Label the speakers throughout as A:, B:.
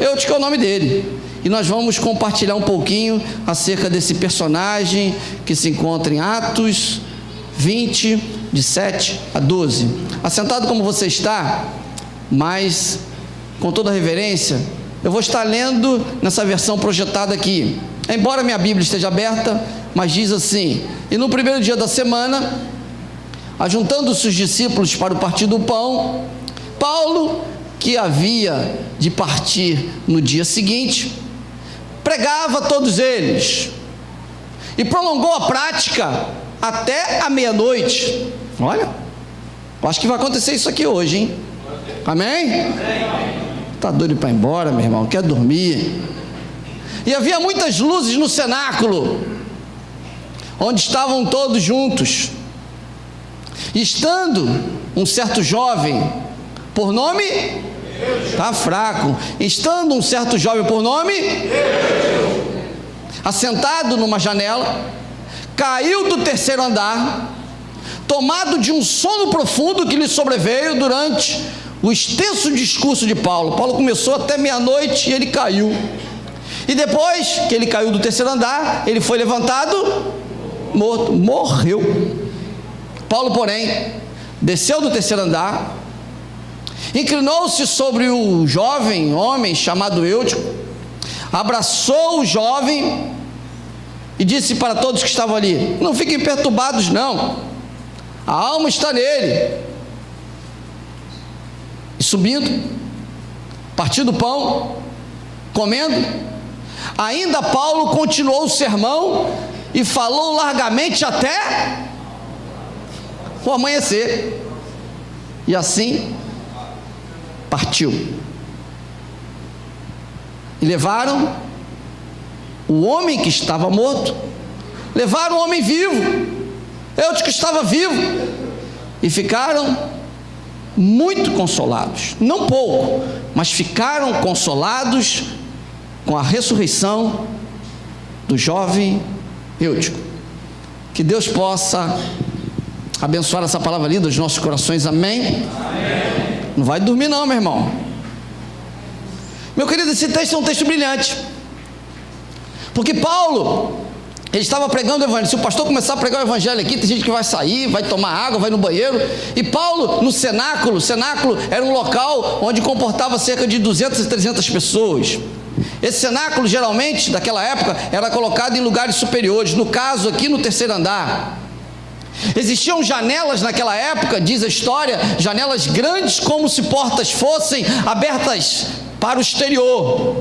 A: Eutico é o nome dele. E nós vamos compartilhar um pouquinho acerca desse personagem que se encontra em Atos 20, de 7 a 12. Assentado como você está, mas com toda a reverência, eu vou estar lendo nessa versão projetada aqui. Embora minha Bíblia esteja aberta, mas diz assim: e no primeiro dia da semana, ajuntando-se os discípulos para o partir do pão, Paulo, que havia de partir no dia seguinte, pregava a todos eles e prolongou a prática até a meia-noite. Olha, eu acho que vai acontecer isso aqui hoje, hein? Amém? Está doido para ir embora, meu irmão? Quer dormir? E havia muitas luzes no cenáculo, onde estavam todos juntos. E estando um certo jovem, por nome, está fraco, estando um certo jovem por nome, assentado numa janela, caiu do terceiro andar, tomado de um sono profundo que lhe sobreveio durante o extenso discurso de Paulo. Paulo começou até meia-noite e ele caiu. E depois que ele caiu do terceiro andar, ele foi levantado, morto, morreu. Paulo, porém, desceu do terceiro andar, inclinou-se sobre o jovem homem chamado Eutico, abraçou o jovem e disse para todos que estavam ali: não fiquem perturbados não, a alma está nele. E subindo, partindo o pão, comendo, ainda Paulo continuou o sermão e falou largamente até o amanhecer. E assim partiu. E levaram o homem que estava morto, levaram o homem vivo, Eutico estava vivo, e ficaram muito consolados, não pouco, mas ficaram consolados com a ressurreição do jovem Eutico. Que Deus possa abençoar essa palavra linda dos nossos corações, amém? Amém. Não vai dormir não, meu irmão. Meu querido, esse texto é um texto brilhante, porque Paulo, ele estava pregando o evangelho. Se o pastor começar a pregar o evangelho aqui, tem gente que vai sair, vai tomar água, vai no banheiro. E Paulo, no cenáculo era um local onde comportava cerca de 200 a 300 pessoas. Esse cenáculo, geralmente, daquela época, era colocado em lugares superiores. No caso, aqui no terceiro andar. Existiam janelas naquela época, diz a história, janelas grandes como se portas fossem abertas para o exterior.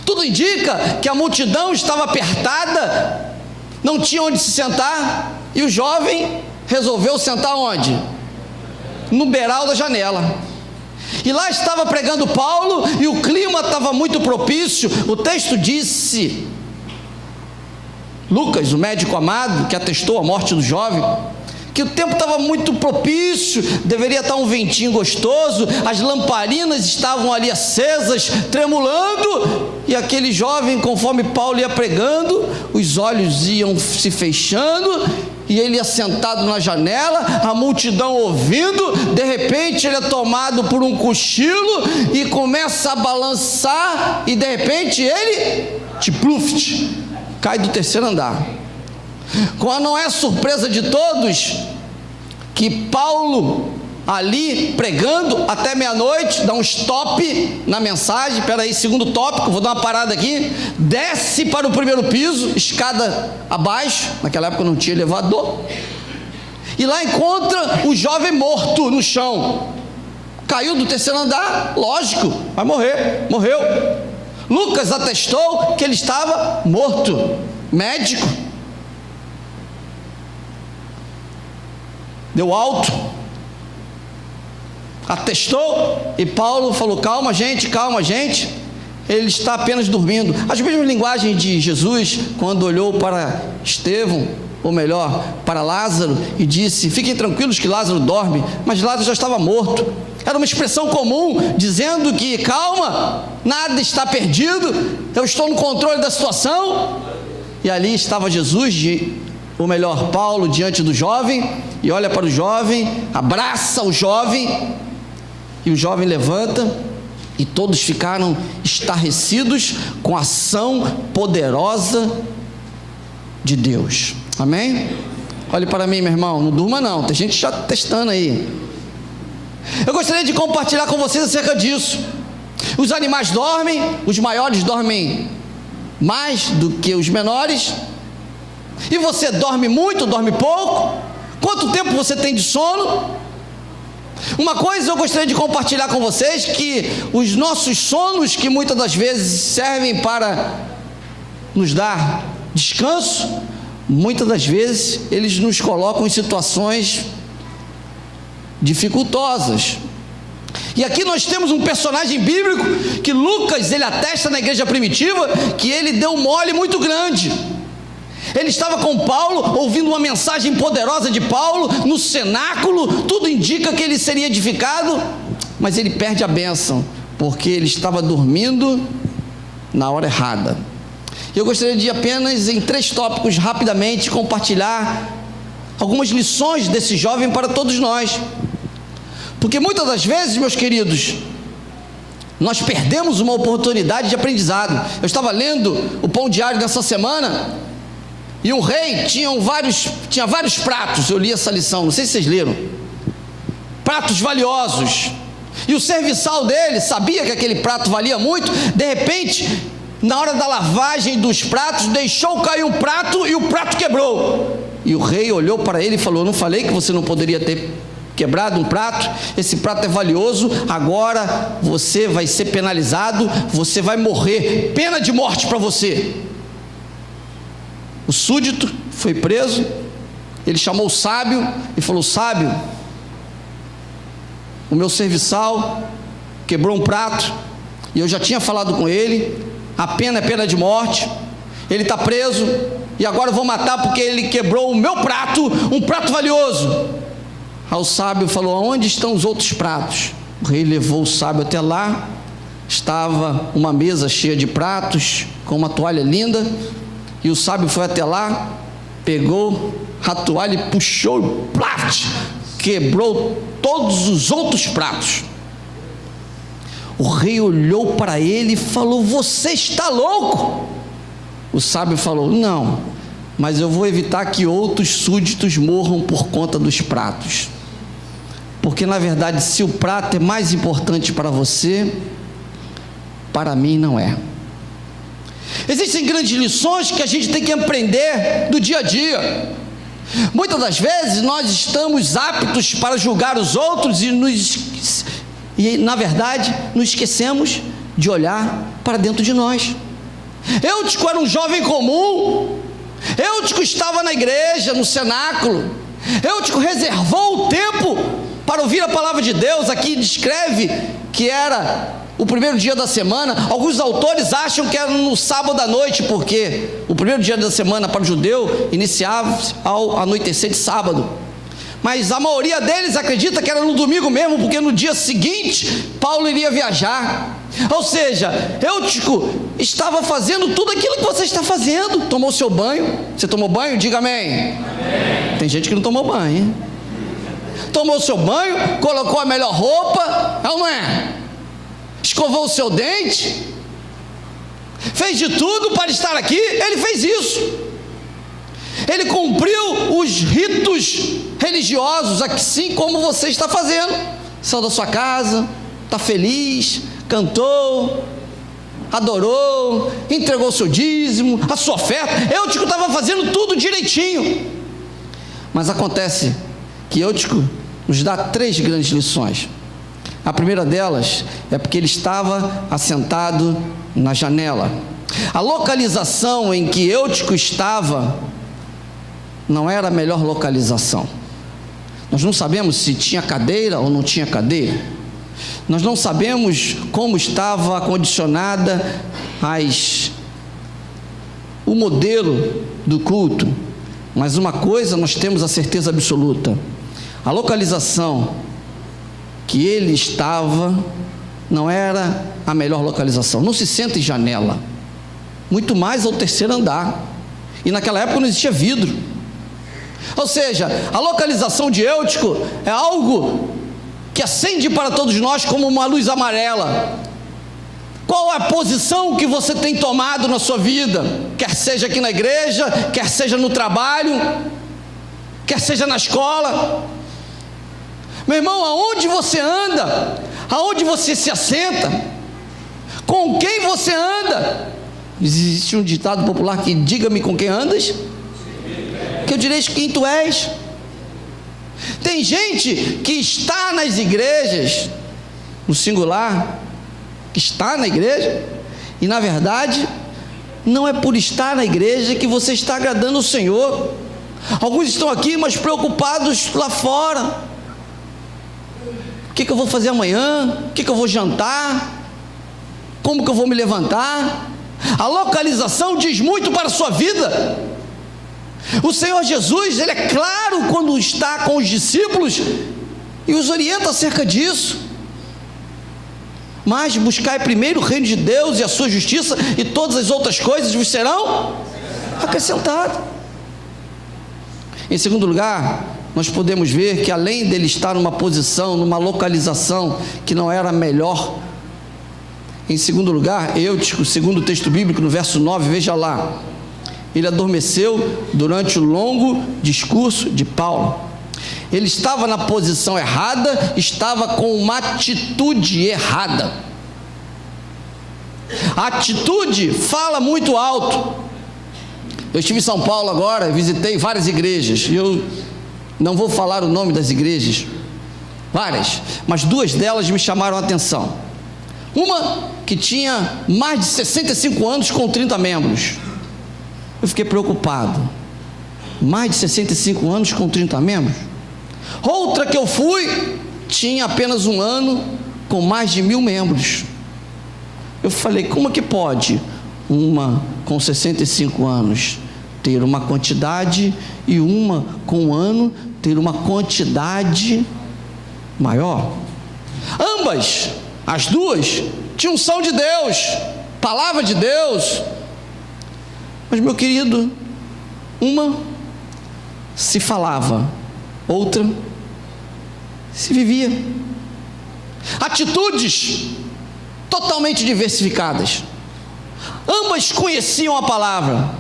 A: Tudo indica que a multidão estava apertada, não tinha onde se sentar, e o jovem resolveu sentar onde? No beiral da janela. E lá estava pregando Paulo, e o clima estava muito propício. O texto disse, Lucas, o médico amado, que atestou a morte do jovem, que o tempo estava muito propício, deveria estar um ventinho gostoso, as lamparinas estavam ali acesas, tremulando, e aquele jovem, conforme Paulo ia pregando, os olhos iam se fechando, e ele ia sentado na janela, a multidão ouvindo. De repente ele é tomado por um cochilo, e começa a balançar, e de repente ele, tipluft, cai do terceiro andar. Qual não é surpresa de todos que Paulo, ali pregando até meia-noite, dá um stop na mensagem. Espera aí, segundo tópico, vou dar uma parada aqui, desce para o primeiro piso, escada abaixo, naquela época não tinha elevador, e lá encontra o jovem morto no chão. Caiu do terceiro andar, lógico, vai morrer, morreu. Lucas atestou que ele estava morto, médico, deu alto, atestou, e Paulo falou: calma gente, ele está apenas dormindo. As mesmas linguagens de Jesus, quando olhou para Estevão, ou melhor, para Lázaro, e disse: fiquem tranquilos que Lázaro dorme, mas Lázaro já estava morto. Era uma expressão comum, dizendo que calma, nada está perdido, eu estou no controle da situação. E ali estava Jesus, ou melhor, Paulo, diante do jovem, e olha para o jovem, abraça o jovem, e o jovem levanta E todos ficaram estarrecidos com a ação poderosa de Deus. Amém? Olhe para mim, meu irmão, não durma não, tem gente já testando aí. Eu gostaria de compartilhar com vocês acerca disso. Os animais dormem, os maiores dormem mais do que os menores. E você dorme muito, dorme pouco? Quanto tempo você tem de sono? Uma coisa eu gostaria de compartilhar com vocês, que os nossos sonos, que muitas das vezes servem para nos dar descanso, muitas das vezes eles nos colocam em situações dificultosas. E aqui nós temos um personagem bíblico que Lucas, ele atesta na igreja primitiva, que ele deu um mole muito grande. Ele estava com Paulo, ouvindo uma mensagem poderosa de Paulo, no cenáculo, tudo indica que ele seria edificado, mas ele perde a bênção, porque ele estava dormindo na hora errada. Eu gostaria de apenas, em 3 tópicos, rapidamente, compartilhar algumas lições desse jovem para todos nós. Porque muitas das vezes, meus queridos, nós perdemos uma oportunidade de aprendizado. Eu estava lendo o Pão Diário dessa semana, e um rei tinha vários pratos. Eu li essa lição, não sei se vocês leram. Pratos valiosos. E o serviçal dele sabia que aquele prato valia muito. De repente, na hora da lavagem dos pratos, deixou cair um prato e o prato quebrou. E o rei olhou para ele e falou: não falei que você não poderia ter quebrado um prato? Esse prato é valioso, agora você vai ser penalizado, você vai morrer, pena de morte para você. O súdito foi preso, ele chamou o sábio e falou: sábio, o meu serviçal quebrou um prato, e eu já tinha falado com ele, a pena é pena de morte, ele está preso, e agora eu vou matar porque ele quebrou o meu prato, um prato valioso. Aí o sábio falou: aonde estão os outros pratos? O rei levou o sábio até lá, estava uma mesa cheia de pratos, com uma toalha linda, e o sábio foi até lá, pegou a toalha e puxou, plaf, quebrou todos os outros pratos. O rei olhou para ele e falou: você está louco? O sábio falou: não, mas eu vou evitar que outros súditos morram por conta dos pratos, porque na verdade, se o prato é mais importante para você, para mim não é. Existem grandes lições que a gente tem que aprender do dia a dia. Muitas das vezes nós estamos aptos para julgar os outros e na verdade nos esquecemos de olhar para dentro de nós. Eutico era um jovem comum. Eutico estava na igreja, no cenáculo. Eutico reservou o tempo para ouvir a palavra de Deus. Aqui descreve que era o primeiro dia da semana. Alguns autores acham que era no sábado à noite, porque o primeiro dia da semana para o judeu iniciava-se ao anoitecer de sábado, mas a maioria deles acredita que era no domingo mesmo, porque no dia seguinte Paulo iria viajar. Ou seja, Eutico estava fazendo tudo aquilo que você está fazendo. Tomou seu banho. Você tomou banho? Diga amém. Amém. Tem gente que não tomou banho, hein? Tomou seu banho, colocou a melhor roupa, não é? Escovou o seu dente, fez de tudo para estar aqui. Ele fez isso. Ele cumpriu os ritos religiosos, assim como você está fazendo. Saiu da sua casa, está feliz, cantou, adorou, entregou o seu dízimo, a sua oferta. Eutico estava fazendo tudo direitinho. Mas acontece que Eutico nos dá 3 grandes lições. A primeira delas é porque ele estava assentado na janela. A localização em que Eutico estava não era a melhor localização. Nós não sabemos se tinha cadeira ou não tinha cadeira. Nós não sabemos como estava acondicionada o modelo do culto. Mas uma coisa nós temos a certeza absoluta: a localização que ele estava não era a melhor localização. Não se senta em janela, muito mais ao 3º andar, e naquela época não existia vidro. Ou seja, a localização de Eutico é algo que acende para todos nós como uma luz amarela. Qual é a posição que você tem tomado na sua vida? Quer seja aqui na igreja, quer seja no trabalho, quer seja na escola. Meu irmão, aonde você anda? Aonde você se assenta? Com quem você anda? Existe um ditado popular que diga-me com quem andas, que eu direi quem tu és. Tem gente que está nas igrejas, no singular, que está na igreja, e na verdade, não é por estar na igreja que você está agradando o Senhor. Alguns estão aqui, mas preocupados lá fora. O que eu vou fazer amanhã? O que eu vou jantar? Como que eu vou me levantar? A localização diz muito para a sua vida. O Senhor Jesus, Ele é claro quando está com os discípulos e os orienta acerca disso. Mas buscai primeiro o reino de Deus e a sua justiça, e todas as outras coisas vos serão acrescentadas. Em segundo lugar, nós podemos ver que além dele estar numa posição, numa localização que não era a melhor, em segundo lugar, Eutico, segundo o texto bíblico, no verso 9, veja lá, ele adormeceu durante o longo discurso de Paulo. Ele estava na posição errada, estava com uma atitude errada. A atitude fala muito alto. Eu estive em São Paulo agora, visitei várias igrejas, e eu não vou falar o nome das igrejas, várias, mas duas delas me chamaram a atenção. Uma que tinha mais de 65 anos com 30 membros. Eu fiquei preocupado. Mais de 65 anos com 30 membros? Outra que eu fui, tinha apenas um ano, com mais de 1000 membros. Eu falei, como é que pode uma com 65 anos ter uma quantidade e uma com um ano ter uma quantidade maior? Ambas, as duas, tinham unção de Deus, palavra de Deus. Mas, meu querido, uma se falava, outra se vivia. Atitudes totalmente diversificadas. Ambas conheciam a palavra,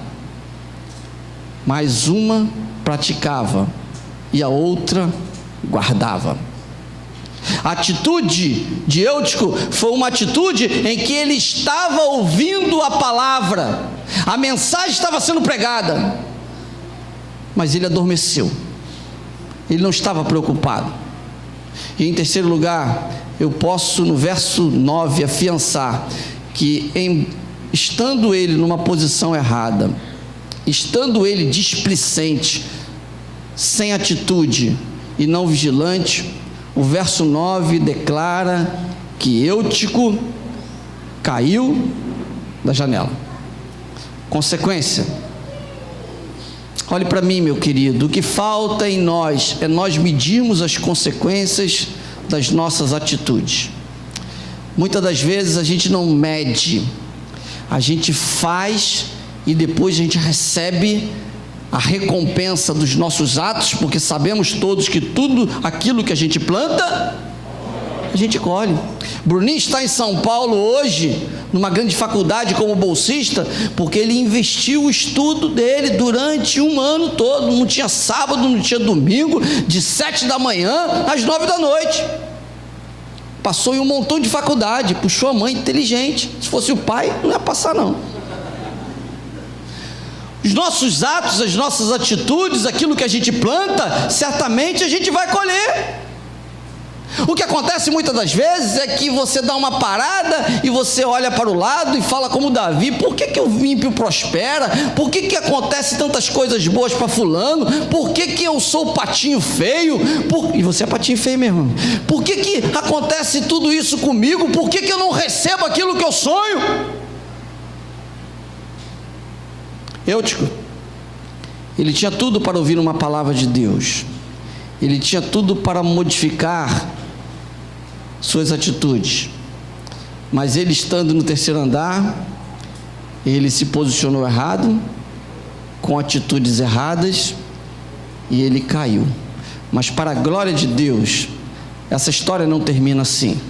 A: mas uma praticava e a outra guardava. A atitude de Eutico foi uma atitude em que ele estava ouvindo a palavra, a mensagem estava sendo pregada, mas ele adormeceu, ele não estava preocupado. E em terceiro lugar, eu posso no verso 9 afiançar que estando ele numa posição errada, estando ele displicente, sem atitude e não vigilante, o verso 9 declara que Eutico caiu da janela. Consequência, olhe para mim, meu querido, o que falta em nós é nós medirmos as consequências das nossas atitudes. Muitas das vezes a gente não mede, a gente faz e depois a gente recebe a recompensa dos nossos atos, porque sabemos todos que tudo aquilo que a gente planta, a gente colhe. Bruninho está em São Paulo hoje, numa grande faculdade como bolsista, porque ele investiu o estudo dele durante um ano todo, não tinha sábado, não tinha domingo, de 7 da manhã às 9 da noite. Passou em um montão de faculdade, puxou a mãe inteligente, se fosse o pai, não ia passar não. Os nossos atos, as nossas atitudes, aquilo que a gente planta, certamente a gente vai colher. O que acontece muitas das vezes é que você dá uma parada e você olha para o lado e fala como Davi: por que o ímpio prospera? Por que acontece tantas coisas boas para fulano? Por que eu sou patinho feio? E você é patinho feio mesmo. Por que acontece tudo isso comigo? Por que eu não recebo aquilo que eu sonho? Eutico, ele tinha tudo para ouvir uma palavra de Deus, ele tinha tudo para modificar suas atitudes, mas ele, estando no terceiro andar, ele se posicionou errado, com atitudes erradas, e ele caiu. Mas para a glória de Deus, essa história não termina assim.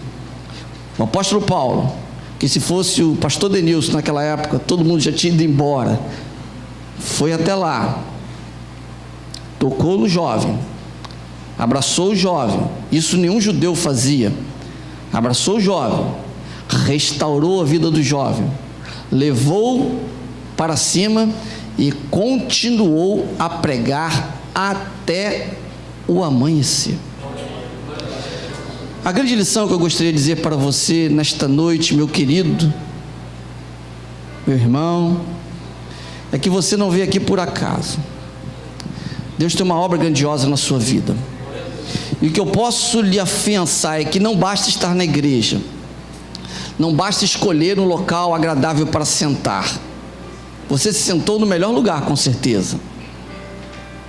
A: O apóstolo Paulo, que que se fosse o pastor Denilson naquela época, todo mundo já tinha ido embora. Foi até lá, tocou no jovem, abraçou o jovem, isso nenhum judeu fazia, abraçou o jovem, restaurou a vida do jovem, levou para cima e continuou a pregar até o amanhecer. A grande lição que eu gostaria de dizer para você nesta noite, meu querido, meu irmão, é que você não veio aqui por acaso. Deus tem uma obra grandiosa na sua vida. E o que eu posso lhe afiançar é que não basta estar na igreja, não basta escolher um local agradável para sentar. Você se sentou no melhor lugar, com certeza.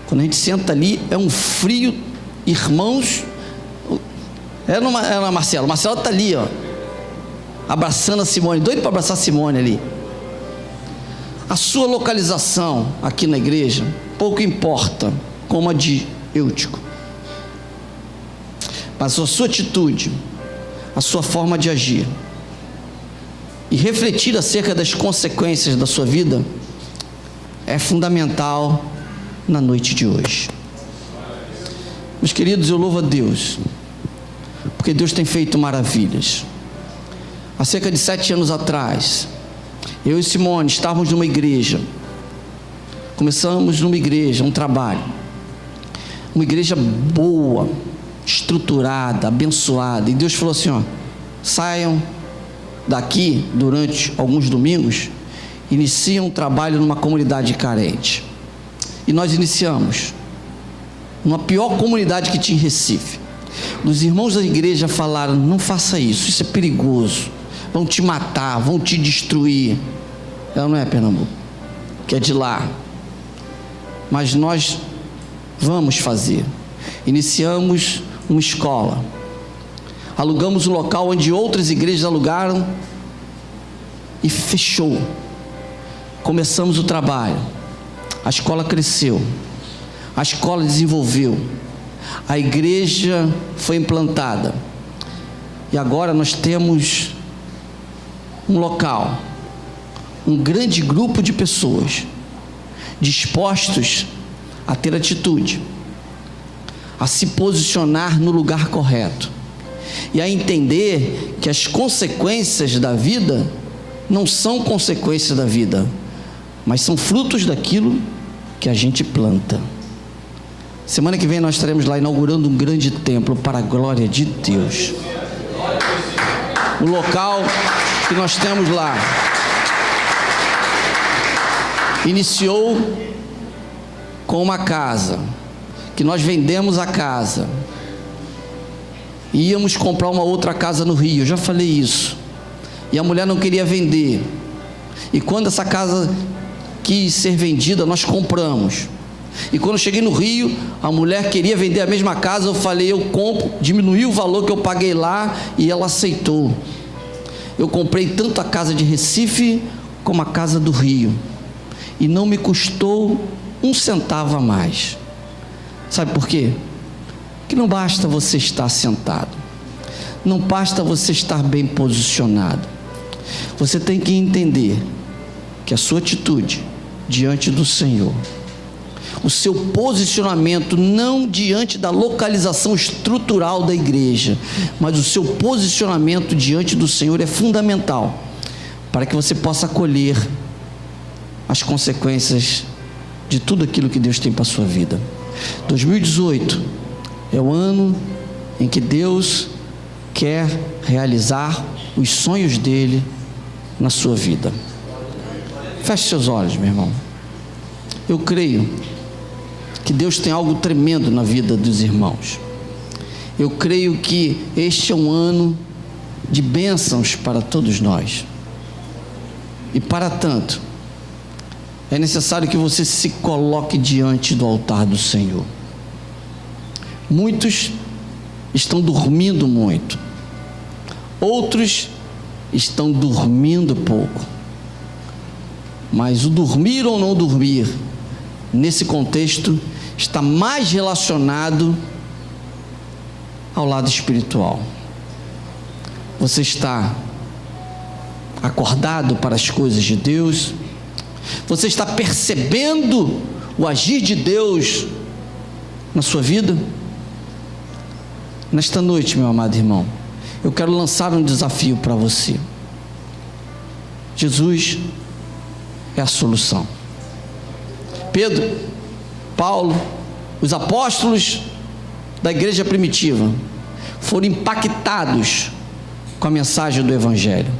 A: Quando a gente senta ali, é um frio, irmãos. É na Marcelo. Marcelo está ali, ó, abraçando a Simone, doido para abraçar a Simone ali. A sua localização aqui na igreja pouco importa, como a de Eutico, mas a sua atitude, a sua forma de agir e refletir acerca das consequências da sua vida é fundamental na noite de hoje. Meus queridos, eu louvo a Deus, porque Deus tem feito maravilhas. Há cerca de 7 anos atrás, eu e Simone estávamos numa igreja, começamos numa igreja, um trabalho, uma igreja boa, estruturada, abençoada, e Deus falou assim, ó, saiam daqui durante alguns domingos, iniciem um trabalho numa comunidade carente. E nós iniciamos numa pior comunidade que tinha em Recife. Os irmãos da igreja falaram, não faça isso, isso é perigoso, vão te matar, vão te destruir. Ela não é Pernambuco, que é de lá, mas nós vamos fazer. Iniciamos uma escola, alugamos um local onde outras igrejas alugaram e fechou. Começamos o trabalho, a escola cresceu, a escola desenvolveu, a igreja foi implantada e agora nós temos um local, um grande grupo de pessoas dispostos a ter atitude, a se posicionar no lugar correto e a entender que as consequências da vida não são consequências da vida, mas são frutos daquilo que a gente planta. Semana que vem nós estaremos lá inaugurando um grande templo para a glória de Deus. O local que nós temos lá iniciou com uma casa, que nós vendemos a casa, e íamos comprar uma outra casa no Rio, eu já falei isso, e a mulher não queria vender, e quando essa casa quis ser vendida, nós compramos, e quando eu cheguei no Rio, a mulher queria vender a mesma casa, eu falei, eu compro, diminuí o valor que eu paguei lá, e ela aceitou. Eu comprei tanto a casa de Recife, como a casa do Rio, e não me custou um centavo a mais. Sabe por quê? Que não basta você estar sentado, não basta você estar bem posicionado, você tem que entender que a sua atitude diante do Senhor, o seu posicionamento não diante da localização estrutural da igreja, mas o seu posicionamento diante do Senhor é fundamental para que você possa colher as consequências de tudo aquilo que Deus tem para a sua vida. 2018 é o ano em que Deus quer realizar os sonhos dele na sua vida. Feche seus olhos, meu irmão. Eu creio que Deus tem algo tremendo na vida dos irmãos. Eu creio que este é um ano de bênçãos para todos nós. E para tanto, é necessário que você se coloque diante do altar do Senhor. Muitos estão dormindo muito, outros estão dormindo pouco, mas o dormir ou não dormir, nesse contexto, está mais relacionado ao lado espiritual. Você está acordado para as coisas de Deus? Você está percebendo o agir de Deus na sua vida? Nesta noite, meu amado irmão, eu quero lançar um desafio para você. Jesus é a solução. Pedro, Paulo, os apóstolos da igreja primitiva foram impactados com a mensagem do Evangelho,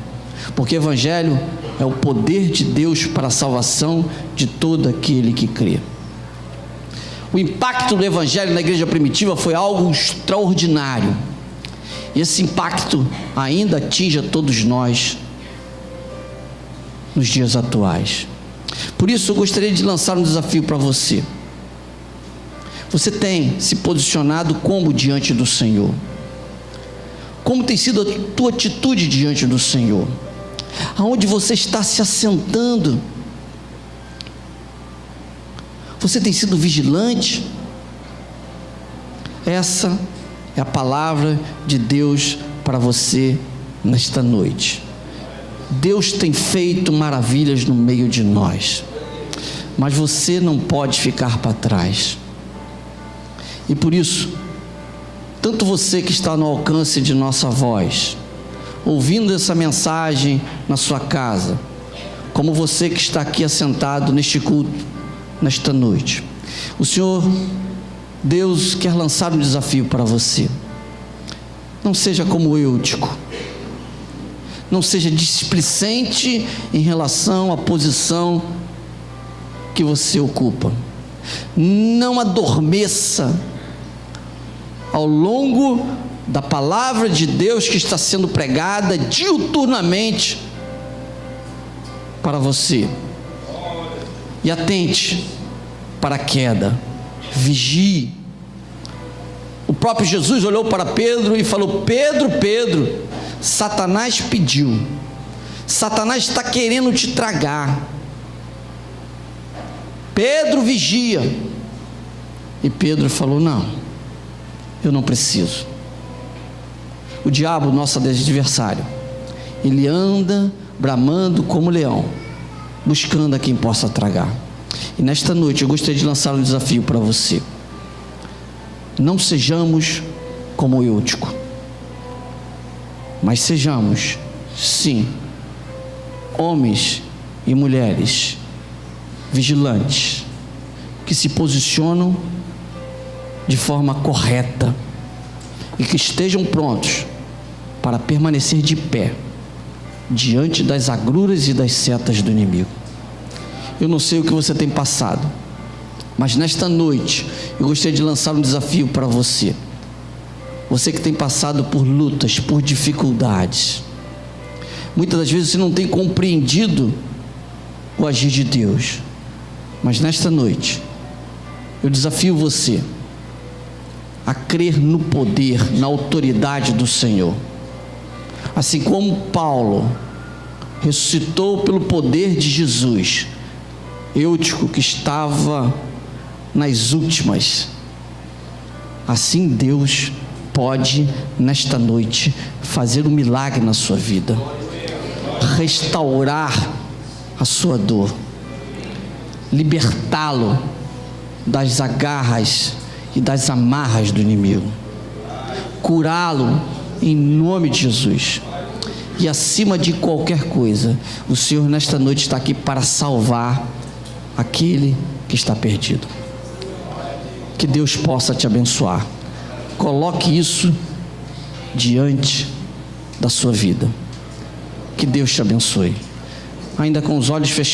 A: porque o Evangelho é o poder de Deus para a salvação de todo aquele que crê. O impacto do Evangelho na igreja primitiva foi algo extraordinário, e esse impacto ainda atinge a todos nós nos dias atuais. Por isso eu gostaria de lançar um desafio para você. Você tem se posicionado como diante do Senhor? Como tem sido a tua atitude diante do Senhor? Aonde você está se assentando? Você tem sido vigilante? Essa é a palavra de Deus para você nesta noite. Deus tem feito maravilhas no meio de nós, mas você não pode ficar para trás. E por isso, tanto você que está no alcance de nossa voz, ouvindo essa mensagem na sua casa, como você que está aqui assentado neste culto, nesta noite, o Senhor Deus quer lançar um desafio para você. Não seja como Eutico. Não seja displicente em relação à posição que você ocupa. Não adormeça ao longo da palavra de Deus que está sendo pregada diuturnamente para você. E atente para a queda. Vigie. O próprio Jesus olhou para Pedro e falou: Pedro, Pedro, Satanás pediu. Satanás está querendo te tragar. Pedro, vigia. E Pedro falou: não, eu não preciso. O diabo, nosso adversário, ele anda bramando como leão, buscando a quem possa tragar. E nesta noite eu gostaria de lançar um desafio para você. Não sejamos como Eutico, mas sejamos, sim, homens e mulheres vigilantes, que se posicionam de forma correta e que estejam prontos para permanecer de pé diante das agruras e das setas do inimigo. Eu não sei o que você tem passado, mas nesta noite eu gostaria de lançar um desafio para você. Você que tem passado por lutas, por dificuldades, muitas das vezes você não tem compreendido o agir de Deus, mas nesta noite eu desafio você a crer no poder, na autoridade do Senhor. Assim como Paulo ressuscitou pelo poder de Jesus, Eutico que estava nas últimas, assim Deus pode nesta noite fazer um milagre na sua vida, restaurar a sua dor, libertá-lo das agarras e das amarras do inimigo, curá-lo em nome de Jesus. E acima de qualquer coisa, o Senhor nesta noite está aqui para salvar aquele que está perdido. Que Deus possa te abençoar. Coloque isso diante da sua vida. Que Deus te abençoe. Ainda com os olhos fechados.